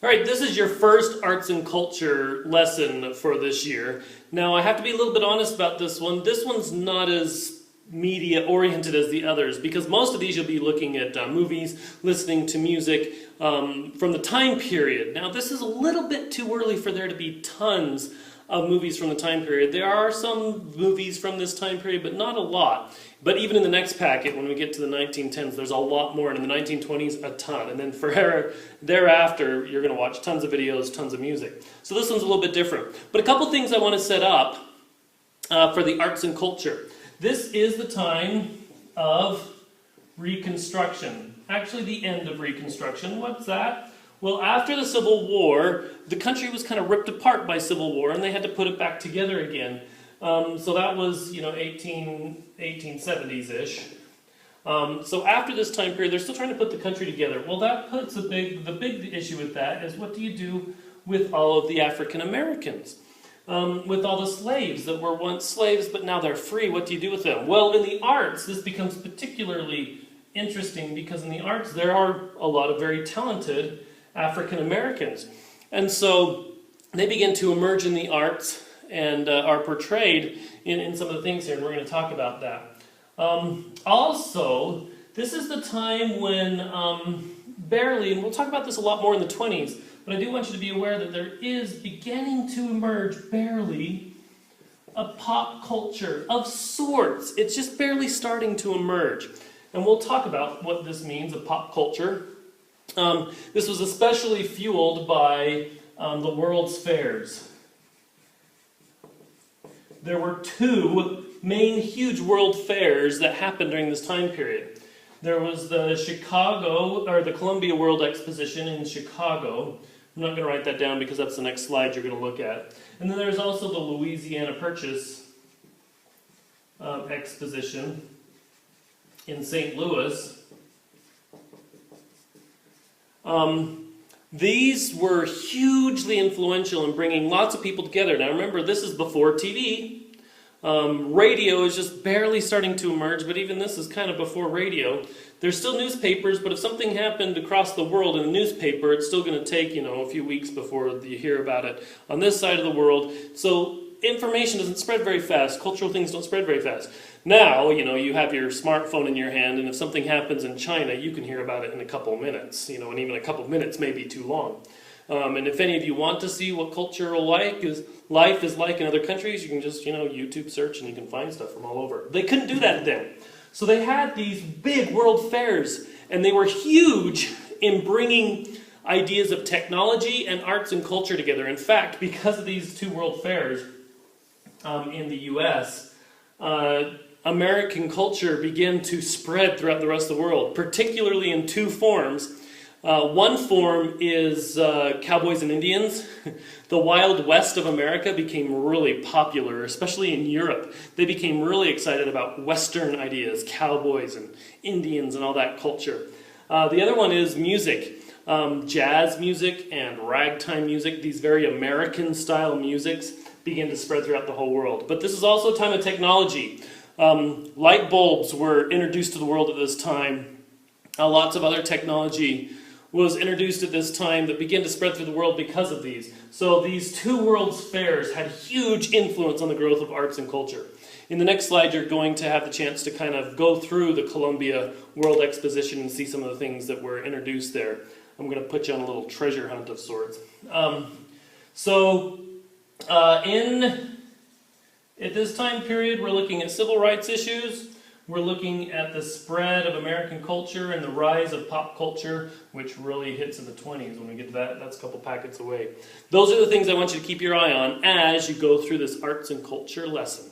All right, this is your first arts and culture lesson for this year. Now, I have to be a little bit honest about this one. This one's not as media oriented as the others because most of these you'll be looking at movies, listening to music from the time period. Now, this is a little bit too early for there to be tons of movies from the time period. There are some movies from this time period, but not a lot. But even in the next packet, when we get to the 1910s, there's a lot more, and in the 1920s, a ton. And then thereafter, you're going to watch tons of videos, tons of music. So this one's a little bit different. But a couple things I want to set up for the arts and culture. This is the time of Reconstruction. Actually, the end of Reconstruction. What's that? Well, after the Civil War, the country was kind of ripped apart by Civil War, and they had to put it back together again. So that was, 1870s-ish. So after this time period, they're still trying to put the country together. Well, that puts the big issue with that is what do you do with all of the African Americans? With all the slaves that were once slaves, but now they're free, what do you do with them? Well, in the arts, this becomes particularly interesting because in the arts, there are a lot of very talented African Americans. And so they begin to emerge in the arts and are portrayed in some of the things here, and we're going to talk about that. Also, this is the time when barely, and we'll talk about this a lot more in the 20s, but I do want you to be aware that there is beginning to emerge barely a pop culture of sorts. It's just barely starting to emerge. And we'll talk about what this means, a pop culture. This was especially fueled by the World's Fairs. There were two main huge world fairs that happened during this time period. There was the Columbia World Exposition in Chicago. I'm not going to write that down because that's the next slide you're going to look at. And then there's also the Louisiana Purchase Exposition in St. Louis. These were hugely influential in bringing lots of people together. Now remember, this is before TV. Radio is just barely starting to emerge, but even this is kind of before radio. There's still newspapers, but if something happened across the world in a newspaper, it's still going to take, a few weeks before you hear about it on this side of the world. So information doesn't spread very fast. Cultural things don't spread very fast. Now, you have your smartphone in your hand, and if something happens in China, you can hear about it in a couple of minutes, and even a couple of minutes may be too long. And if any of you want to see what cultural life is like in other countries, you can just, YouTube search and you can find stuff from all over. They couldn't do that then. So they had these big world fairs, and they were huge in bringing ideas of technology and arts and culture together. In fact, because of these two world fairs in the U.S., American culture began to spread throughout the rest of the world, particularly in two forms. One form is cowboys and Indians. The Wild West of America became really popular, especially in Europe. They became really excited about Western ideas, cowboys and Indians and all that culture. The other one is music. Jazz music and ragtime music, these very American-style musics, began to spread throughout the whole world. But this is also a time of technology. Light bulbs were introduced to the world at this time. Lots of other technology was introduced at this time that began to spread through the world because of these. So these two world's fairs had huge influence on the growth of arts and culture. In the next slide, you're going to have the chance to kind of go through the Columbia World Exposition and see some of the things that were introduced there. I'm going to put you on a little treasure hunt of sorts. At this time period, we're looking at civil rights issues. We're looking at the spread of American culture and the rise of pop culture, which really hits in the 20s. When we get to that, that's a couple packets away. Those are the things I want you to keep your eye on as you go through this arts and culture lesson.